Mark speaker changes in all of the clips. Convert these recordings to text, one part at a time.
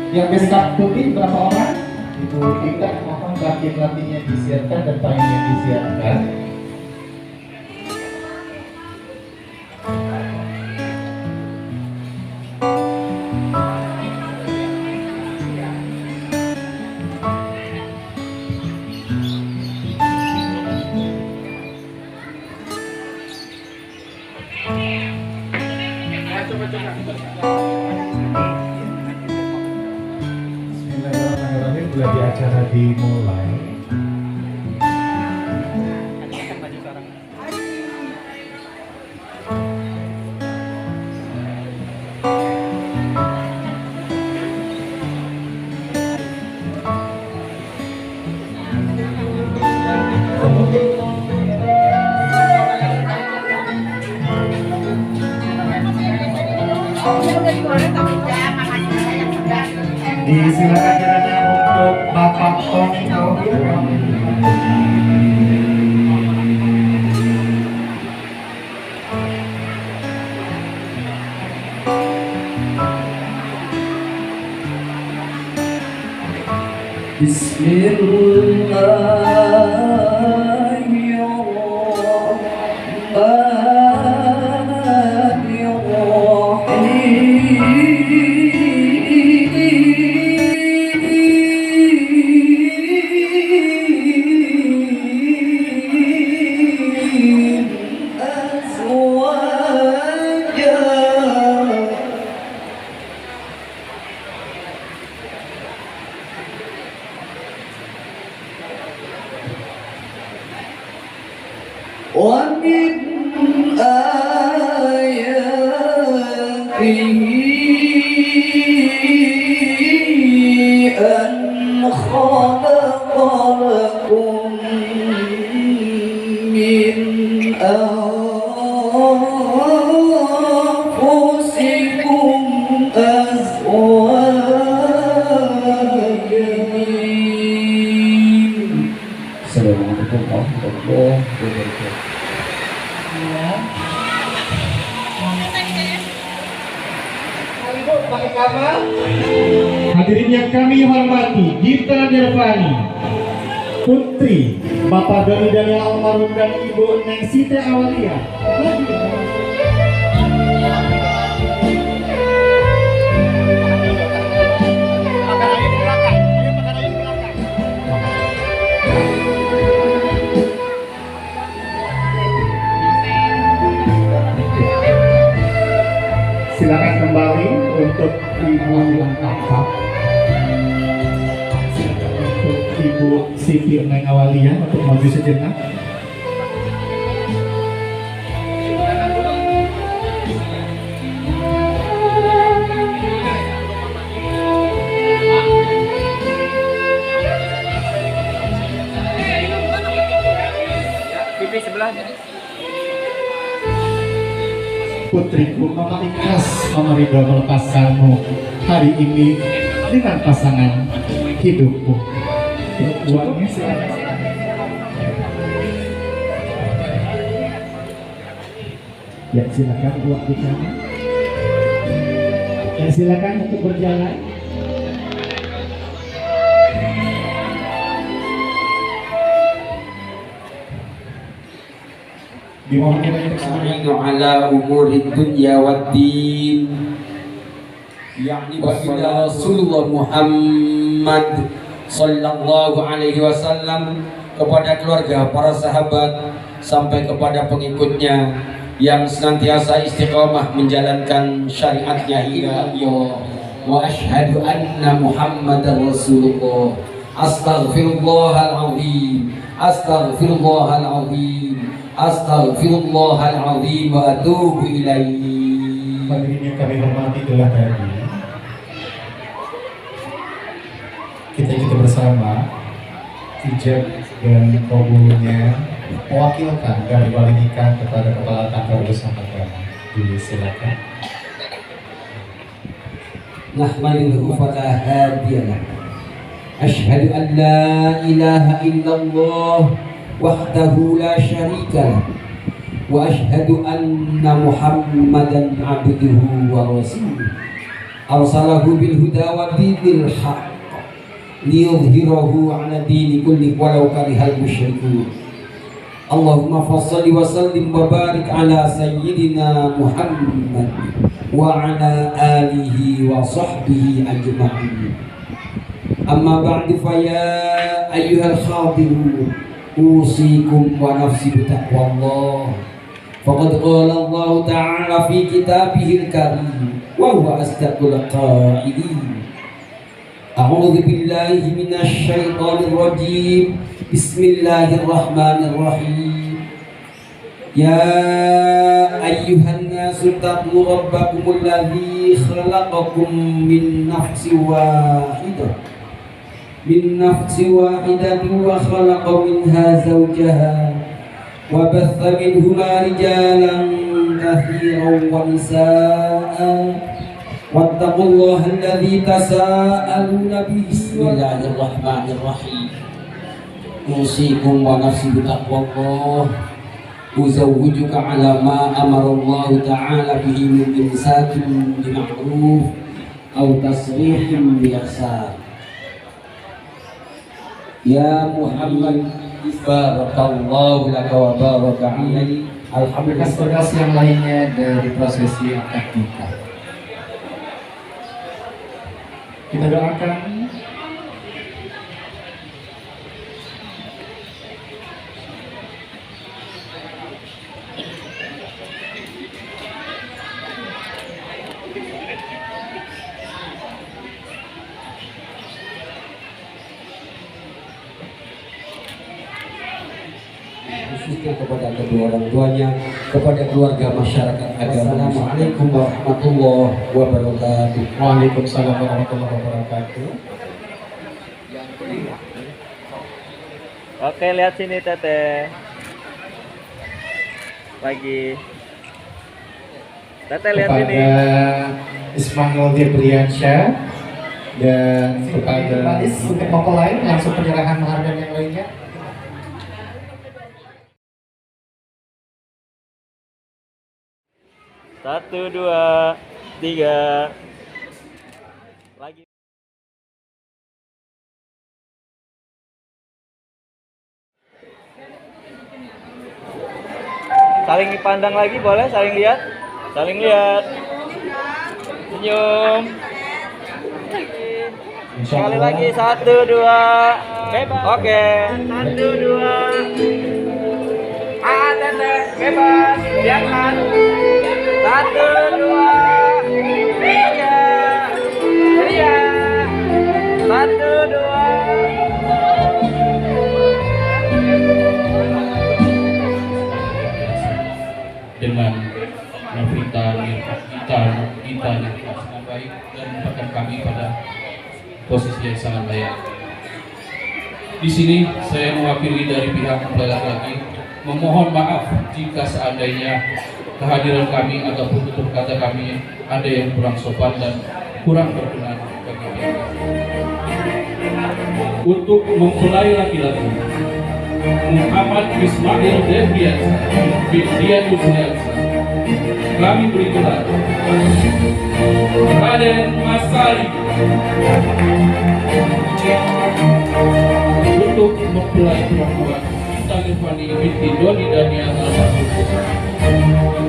Speaker 1: Yang backup putih berapa orang? Ibu Tika, mohon laki-lakinya disiapkan dan panitia disiapkan. Bismillahirrahmanirrahim. Gladi acara dimulai. Disilakan kiranya untuk Bapak Tony Tauhid. ومن آياته أن خلق لكم من أنفسكم أزواجا. Assalamualaikum warahmatullahi wabarakatuh. Hadirin yang kami hormati, Gita Nirvani, Putri Bapak Doni Daniel Almarhum dan Ibu Neng Siti Awalia. Silakan kembali untuk Ibu Kakak, untuk Ibu Siti Neng Awalia untuk maju sejenak.
Speaker 2: Pipi sebelahnya.
Speaker 1: Putriku, Mama ikhlas, Mama ridho melepaskanmu hari ini dengan pasangan hidupku. Uangnya silakan. Ya silakan uang di sana. Ya silakan untuk berjalan. Dimohon kiranya
Speaker 2: ala umuri dunya waddin, yakni baginda Rasulullah Muhammad sallallahu alaihi wasallam, kepada keluarga, para sahabat, sampai kepada pengikutnya yang senantiasa istiqamah menjalankan syariatnya hingga ya. Wa asyhadu anna Muhammadar Rasulullah. Astaghfirullahalazim, astaghfirullahalazim, astaghfirullahalazim wa atubu ilaihi.
Speaker 1: Hadirin yang kami hormati, itulah tadi kita bersama ijab dan kabulnya mewakilkan dari wali nikah kepada kepala kantor bersama kami. Silakan.
Speaker 2: Nahmaduhu fala hadiyalah. Asyhadu an la ilaha illallah wahdahu la syarika lah, wa asyhadu anna Muhammadan abduhu wa rasuluh. arsalahu bil huda wa dinil haqq liyudhhirahu 'ala dini kulli walau karihal musyrikun. Allahumma fassalli wa sallim wa barik ala sayyidina Muhammad wa ala alihi wa sahbihi ajma'in. Amma ba'du fa ya ayyuhal khadirun usikum wa nafsi bitaqwallah. Faqad qala Allah ta'ala fi kitabihil karim wa huwa asdaqul qailin. A'udzu billahi minasy syaithanir rajim. Bismillahirrahmanirrahim. Ya ayyuhan nasu taqu rabbakumul ladzi khalaqakum min nafsin wahidatin wa khalaqa minha zawjaha wa batha minhuma rijalan katsiran wa nisaa'a wattaqullaha alladzi tasaaluna bihi. Bismillahirrahmanirrahim. Usikum wa nafsi bitaqwallah. Uzawwijuka ala ma amara Allah ta'ala bihi min imsakin bima'ruf aw tasrihim bi ihsan. Ya Muhammad, barakallahu laka wa baraka alaik. Alhamdulillah.
Speaker 3: Tugas yang lainnya dari prosesi akad nikah. Kita doakan
Speaker 2: khususnya kepada kedua orang tuanya, kepada keluarga masyarakat agama. Assalamualaikum warahmatullahi wabarakatuh.
Speaker 3: Waalaikumsalam warahmatullahi wabarakatuh.
Speaker 4: Oke, lihat sini Teteh. Lagi. Teteh lihat sini.
Speaker 3: Kepada Ismail Debriansyah dan kepada untuk mempelai langsung penyerahan mahar dan yang lainnya.
Speaker 4: Satu, dua, tiga. Lagi. Saling dipandang lagi boleh, saling lihat. Saling lihat. Senyum. Sekali lagi, satu, dua. Bebas. Oke. Satu, dua. Teteh, bebas. Lihatkan. Satu, dua, tiga. Iya. Satu, dua.
Speaker 5: Dengan Novita kita yang sangat baik dan menempatkan kami pada posisi yang sangat layak. Di sini saya mewakili dari pihak mempelai laki-laki memohon maaf jika seandainya kehadiran kami ataupun tutur kata kami ada yang kurang sopan dan kurang berkenan bagi kami. Untuk mempelai laki-laki Muhammad Ismail Debriansyah bin Dian Yusriansyah, kami beri gelar Raden Masari. Untuk mempelai perempuan Sita Irfani binti Doni Daniel Almarhum,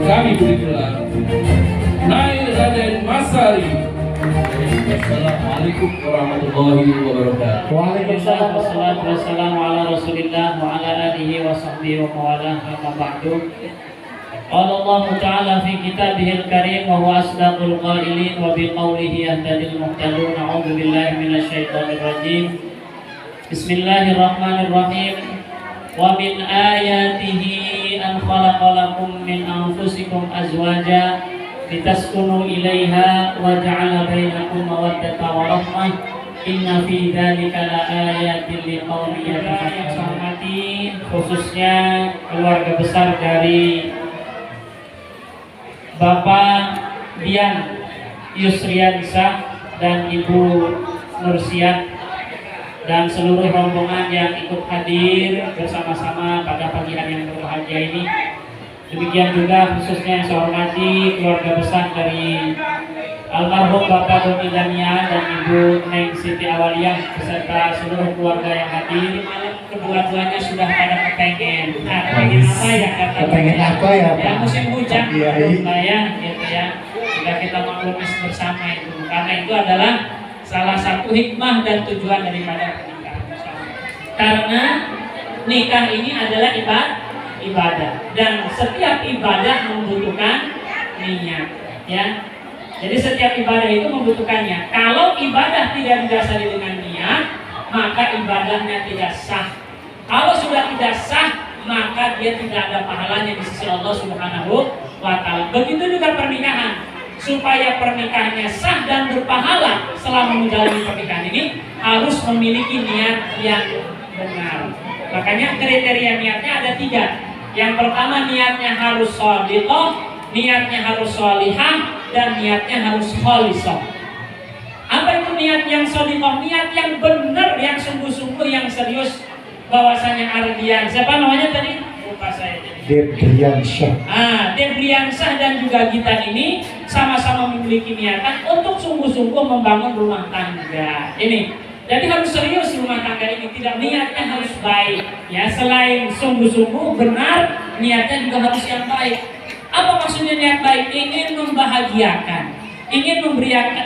Speaker 5: kami beri gelar Nai Raden Masari. Assalamualaikum warahmatullahi wabarakatuh.
Speaker 3: Waalaikumsalam
Speaker 6: Wassalatu wassalamu ala rasulillah wa ala alihi wa sahbihi wa mawalah, amma ba'du. Qala Allah ta'ala fi kitabihil karim wa huwa asdaqul qailin wa bi qawlihi yahtadil muhtadun. A'udzu billahi minasy syaithanir rajim. Bismillahirrahmanirrahim. Wa min ayatihi an khalaqa lakum min anfusikum azwaja litaskunu ilaiha wa ja'ala bainakum mawaddatan wa rahmah. Inna fi dzalika laayatin liqaumin yatafakkarun. Khususnya keluarga besar dari Bapak Dian Yusriansyah dan Ibu Nursian dan seluruh rombongan yang ikut hadir bersama-sama pada pagi hari yang berbahagia ini. Demikian juga khususnya yang saya hormati keluarga besar dari almarhum Bapak Doni Daniel dan Ibu Neng Siti Awaliyah beserta seluruh keluarga yang hadir. Kedua-duanya sudah pada kepengen. Nah, kepengen apa ya kata?
Speaker 3: Kepengen apa ya, Pak?
Speaker 6: Ya musim hujan,
Speaker 3: Iya,
Speaker 6: ya, gitu ya. Jika kita maklumi bersama itu, karena itu adalah salah satu hikmah dan tujuan daripada pernikahan. Karena nikah ini adalah ibadah dan setiap ibadah membutuhkan niat, ya. Jadi setiap ibadah itu membutuhkannya. Kalau ibadah tidak didasari dengan niat, maka ibadahnya tidak sah. Kalau sudah tidak sah, maka dia tidak ada pahalanya di sisi Allah Subhanahu wa Ta'ala. Begitu juga pernikahan. Supaya pernikahannya sah dan berpahala selama menjalani pernikahan ini, harus memiliki niat yang benar. Makanya kriteria niatnya ada 3. Yang pertama, niatnya harus shadiqah, niatnya harus sholihah, dan niatnya harus kholisah. Apa itu niat yang shadiqah? Niat yang benar, yang sungguh-sungguh, yang serius. Bahwasanya Ardian, siapa namanya tadi? Lupa saya jadi.
Speaker 3: Debriansyah.
Speaker 6: Debriansyah dan juga Gita ini sama-sama memiliki niatan untuk sungguh-sungguh membangun rumah tangga. Ini, jadi harus serius rumah tangga ini, tidak niatnya harus baik. Ya, selain sungguh-sungguh benar, niatnya juga harus yang baik. Apa maksudnya niat baik? Ingin membahagiakan, ingin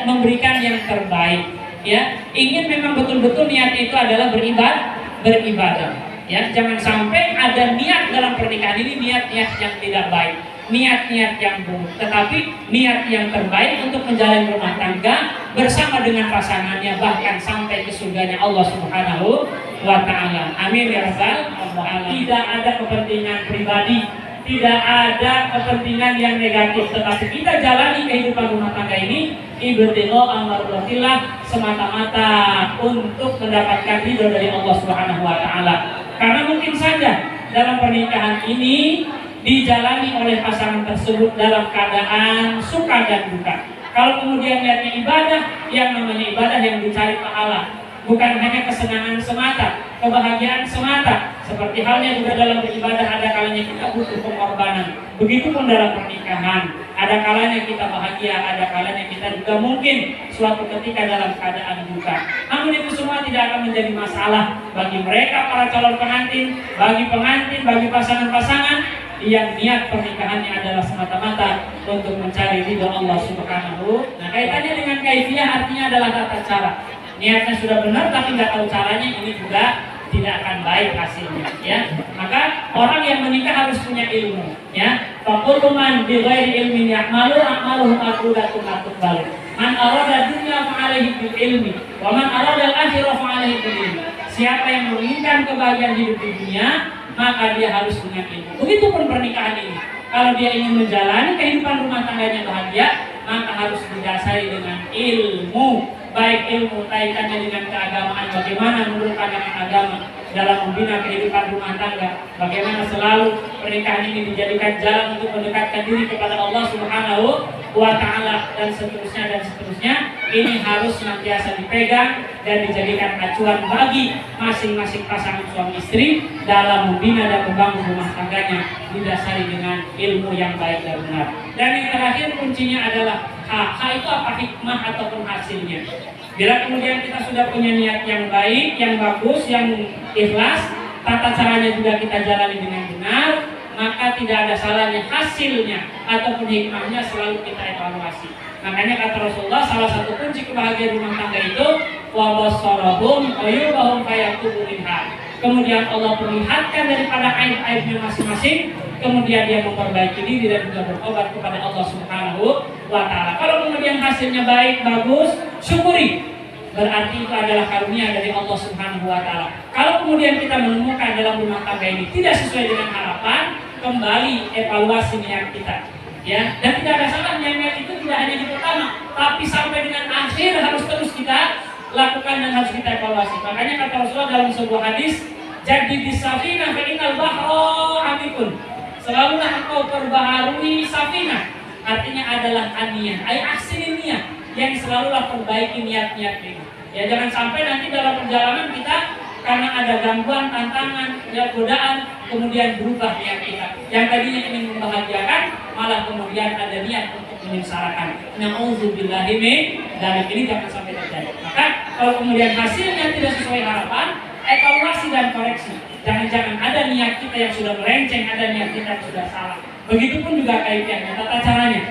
Speaker 6: memberikan yang terbaik. Ya, ingin memang betul-betul niat itu adalah beribadah. Ya, jangan sampai ada niat dalam pernikahan ini niat-niat yang tidak baik, niat-niat yang buruk, tetapi niat yang terbaik untuk menjalani rumah tangga bersama dengan pasangannya, bahkan sampai ke surganya Allah Subhanahu wa Ta'ala. Amin ya rabbal alamin. Tidak ada kepentingan pribadi, tidak ada kepentingan yang negatif, tetapi kita jalani kehidupan rumah tangga ini ibtigha amrillah, semata-mata untuk mendapatkan ridho dari Allah Subhanahu wa Ta'ala. Karena mungkin saja dalam pernikahan ini dijalani oleh pasangan tersebut dalam keadaan suka dan duka. Kalau kemudian niatnya ibadah, yang namanya ibadah yang dicari pahala, bukan hanya kesenangan semata, kebahagiaan semata. Seperti halnya juga dalam beribadah, ada kalanya kita butuh pengorbanan. Begitupun dalam pernikahan, ada kalanya kita bahagia, ada kalanya kita juga mungkin suatu ketika dalam keadaan duka. Namun itu semua tidak akan menjadi masalah bagi mereka para calon pengantin, bagi pengantin, bagi pasangan-pasangan yang niat pernikahannya adalah semata-mata untuk mencari ridho Allah Subhanahu. Nah, kaitannya dengan kaifiyah artinya adalah tata cara. Niatnya sudah benar tapi nggak tahu caranya, ini juga tidak akan baik hasilnya, ya. Maka orang yang menikah harus punya ilmu, ya. Faqultu man bi ghairi ilmin ya'malu a'maluhu maqbulatun la tuqbalu. Man arada dunya fa'alaihi bil ilmi wa man arada al-akhirah fa'alaihi bil ilmi. Siapa yang menginginkan kebahagiaan hidup di dunia, maka dia harus punya ilmu. Begitupun pernikahan ini. Kalau dia ingin menjalani kehidupan rumah tangganya bahagia, maka harus didasari dengan ilmu. Baik ilmu kaitannya dengan keagamaan, bagaimana menurut pandangan agama dalam membina kehidupan rumah tangga, bagaimana selalu pernikahan ini dijadikan jalan untuk mendekatkan diri kepada Allah Subhanahu wa Ta'ala, dan seterusnya. Ini harus senantiasa dipegang dan dijadikan acuan bagi masing-masing pasangan suami istri dalam membina dan membangun rumah tangganya, didasari dengan ilmu yang baik dan benar. Dan yang terakhir kuncinya adalah H itu apa? Hikmah ataupun hasilnya. Bila kemudian kita sudah punya niat yang baik, yang bagus, yang ikhlas, tata caranya juga kita jalani dengan benar, maka tidak ada salahnya hasilnya ataupun hikmahnya selalu kita evaluasi. Makanya kata Rasulullah, salah satu kunci kebahagiaan rumah tangga itu wa basarahum wa yubahum fayatubu minha. Kemudian Allah perlihatkan daripada aib-aibnya masing-masing, kemudian dia memperbaiki diri dan juga bertobat kepada Allah Subhanahu wa Ta'ala. Kalau kemudian hasilnya baik, bagus, syukuri. Berarti itu adalah karunia dari Allah Subhanahu wa Ta'ala. Kalau kemudian kita menemukan dalam rumah tangga ini tidak sesuai dengan harapan, kembali evaluasi niat kita. Ya, dan tidak ada salahnya niat itu tidak hanya di pertama, tapi sampai dengan akhir harus terus kita lakukan dan harus kita evaluasi. Makanya kata Rasulullah dalam sebuah hadis, jaddidis safinah fa innal bahra amikun. Selalulah engkau perbaharui safinah. Artinya adalah aniyah, ay ahsinin niyah, yang selalulah perbaiki niat-niat ini. Ya, jangan sampai nanti dalam perjalanan kita karena ada gangguan, tantangan, ya, godaan, kemudian berubah niat kita. Yang tadinya ingin membahagiakan, malah kemudian ada niat untuk menyengsarakan. Na'udzubillahi min dzalik, ini jangan sampai terjadi. Maka kalau kemudian hasilnya tidak sesuai harapan, evaluasi dan koreksi. Jangan-jangan ada niat kita yang sudah melenceng, ada niat kita yang sudah salah. Begitupun juga kaitannya, tata caranya.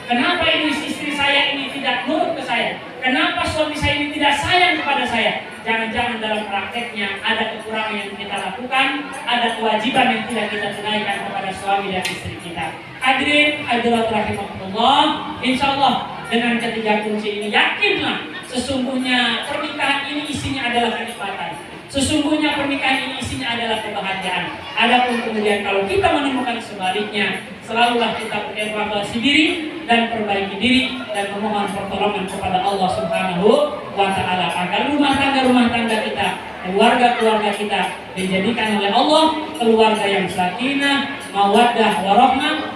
Speaker 6: Kenapa ini istri saya ini tidak nurut ke saya? Kenapa suami saya ini tidak sayang kepada saya? Jangan-jangan dalam prakteknya ada kekurangan yang kita lakukan, ada kewajiban yang tidak kita tunaikan kepada suami dan istri kita. Hadirin hadirat rahimakumullah, insyaallah dengan ketiga kunci ini yakinlah sesungguhnya pernikahan ini isinya adalah kenikmatan. Sesungguhnya pernikahan ini isinya adalah kebahagiaan. Adapun kemudian kalau kita menemukan sebaliknya, selalulah kita berevaluasi diri dan perbaiki diri dan memohon pertolongan kepada Allah Subhanahu wa Ta'ala agar rumah tangga kita, keluarga kita dijadikan oleh Allah keluarga yang sakinah, mawaddah, warahmah.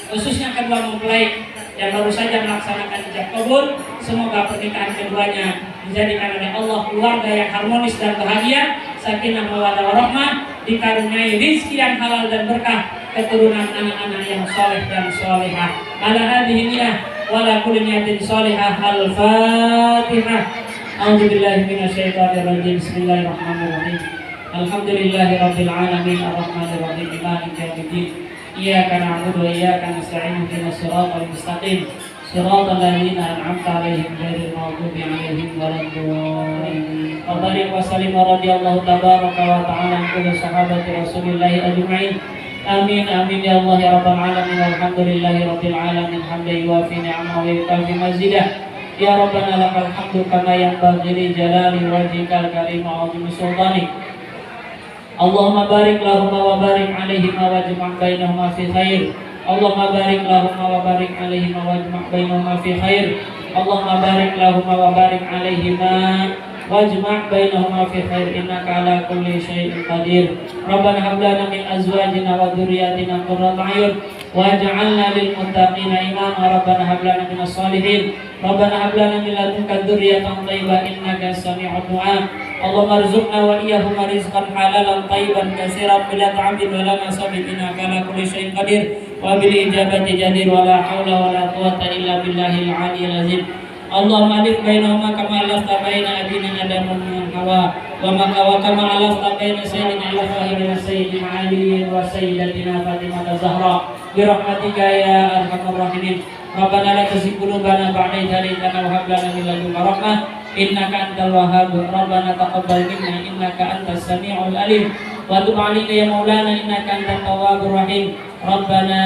Speaker 6: Khususnya kedua mempelai yang baru saja melaksanakan ijab kabul, semoga pernikahan keduanya dijadikan oleh Allah keluarga yang harmonis dan bahagia, sakinah mawaddah warahmah, dikaruniai rizki yang halal dan berkah, keturunan anak-anak yang soleh dan solehah. Ala hadhihi niyah wa ala kulli niyatin solehah. Al-Fatihah. A'udzubillahi minasyaitonir rajim. Bismillahirrahmanirrahim. Alhamdulillahirabbil alamin arrahmanir rahim maliki yaumiddin. Iyyaka na'budu wa iyyaka nasta'in ihdinas siratal mustaqim siratal ladzina an'amta 'alaihim ghairil maghdubi 'alaihim waladdallin. Wa barik wa sallim radhiyallahu tabaraka wa ta'ala an kulli sahabati Rasulillahi ajma'in. Amin amin ya Allah ya rabbal alamin. Alhamdulillahi rabbil alamin hamdan yuwafi ni'amahu wa yukafi mazidah. Ya rabbana lakal hamdu kama yanbaghi li jalali wajhikal karim wa 'azimi sultanik. Allahumma barik lahumma wa barik alaihima wajma' bainahuma fi khair. Allahumma barik lahumma wa barik alaihima wajma' bainahuma fi khair. Allahumma barik lahumma wa barik alaihima wajma' bainahuma fi khair innaka ala kulli syai'in qadir. Rabbana hab lana min azwajina wa dhurriyyatina qurrata a'yun waj'alna lil muttaqina imama. Rabbana hab lana minas shalihin. Rabbana hab lana min ladunka dzurriyyatan thayyibah innaka sami'ud du'a. Allahumma arzuqna wa iyyahum rizqan halalan thayyiban katsiran bila ta'abin wa la nasabin innaka ala kulli syai'in qadir wa bil ijabati jadir wa la haula wa la quwwata illa billahil 'aliyyil 'azim. Allahumma alif bainahuma kama alafta baina abina Adam wa Hawa wa kama alafta baina sayyidina Al-Fahim wa sayyidina Ali wa sayyidatina Fatimah Az-Zahra bi rahmatika ya arhamar rahimin. Rabbana la tuzigh qulubana ba'da idh hadaytana wa hab lana min ladunka rahmah innaka antal wahhab. Rabbana taqabbal minna innaka antas samiul alim wa tub 'alaina ya maulana innaka antat tawwabur rahim. Rabbana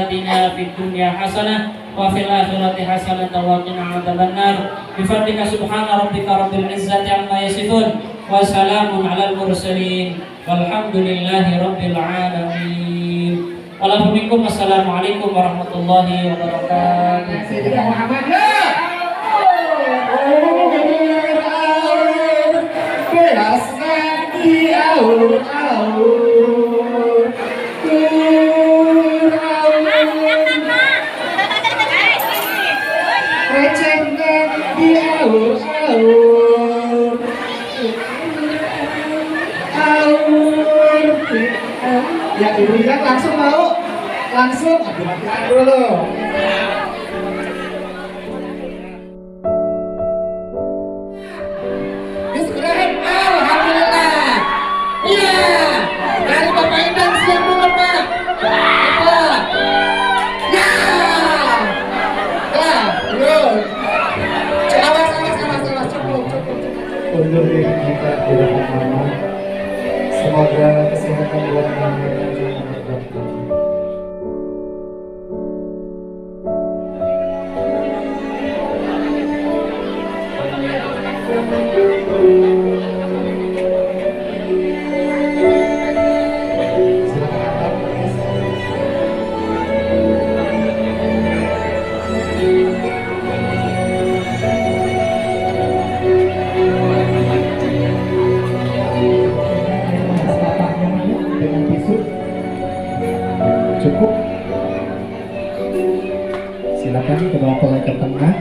Speaker 6: atina fid dunya hasanah wa fil akhirati hasanah wa qina adzabannar. Bi fadlika subhana rabbika rabbil izzati amma yasifun wa salamun 'alal mursalin walhamdulillahi rabbil alamin. Waalaikumsalam. Assalamualaikum warahmatullahi wabarakatuh.
Speaker 3: Sayyidina Muhammad ya. Ya diberikan langsung mau langsung hati-hati dulu. Bismillahirrahmanirrahim. Alhamdulillah. Iya. Dari Bapak Indang siap dulu Pak. Ya. Ya. Terus. Sama cukup. Untuk diri kita tidak aman. Semoga kesehatan buat kami. Cukup. Silakan kedua mempelai ke tengah.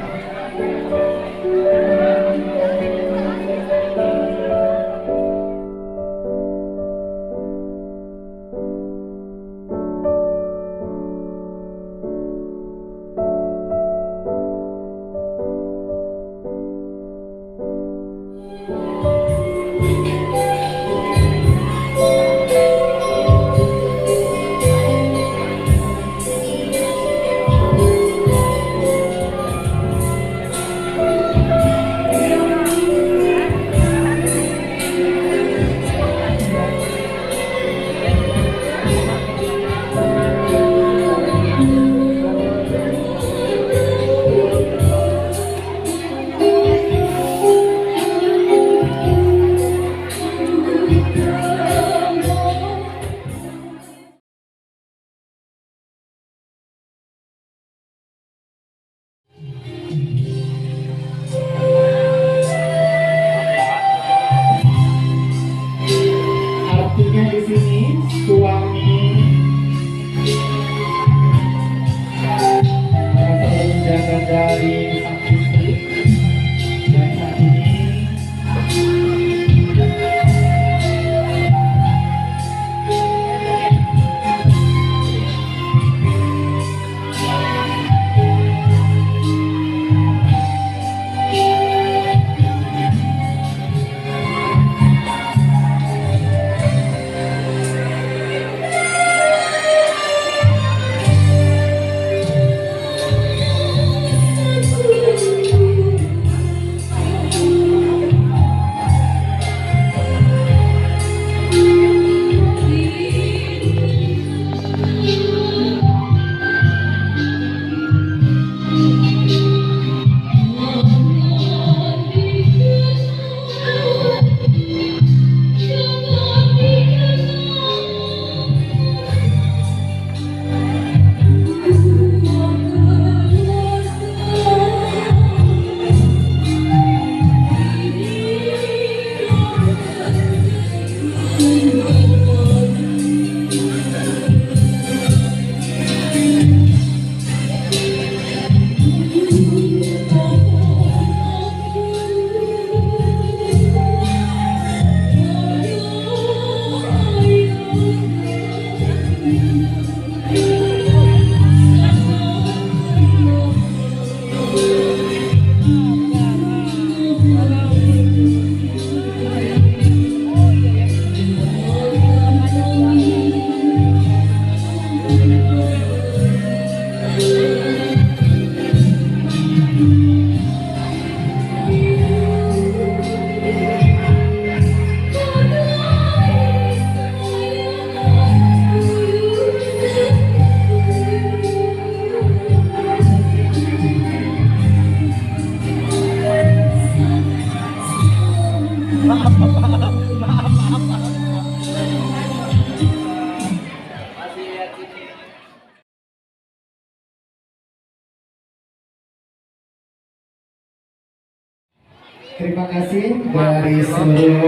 Speaker 3: Terima kasih dari seluruh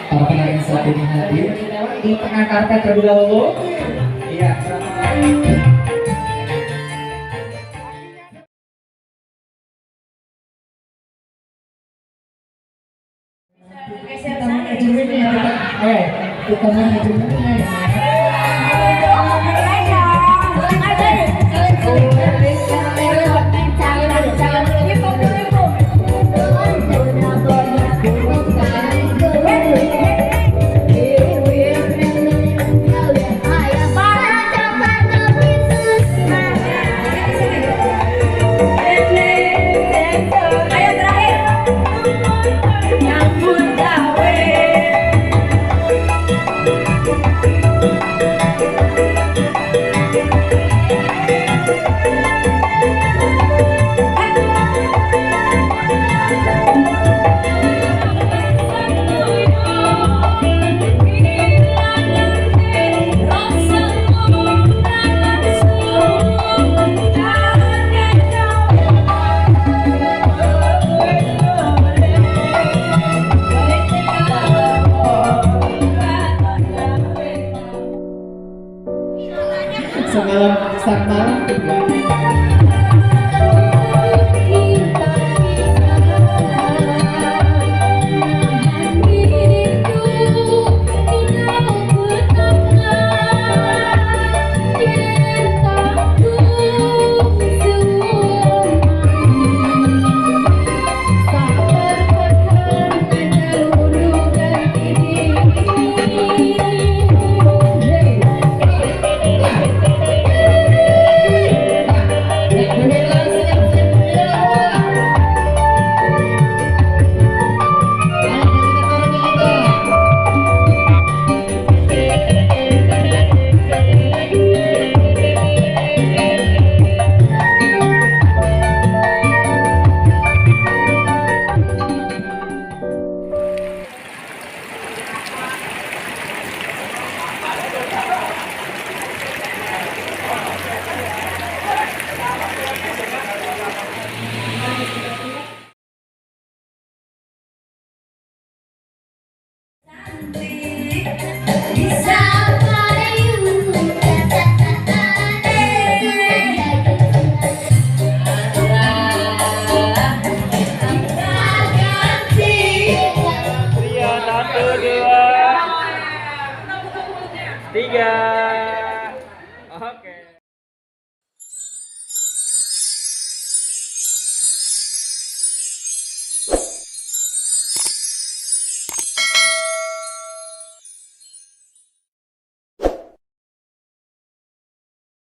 Speaker 3: para penari yang saat ini hadir di tengah karpet terlebih dahulu. Iya. Kita manajemennya ya, kita manajemennya ya. Semalam sama
Speaker 4: Tiga.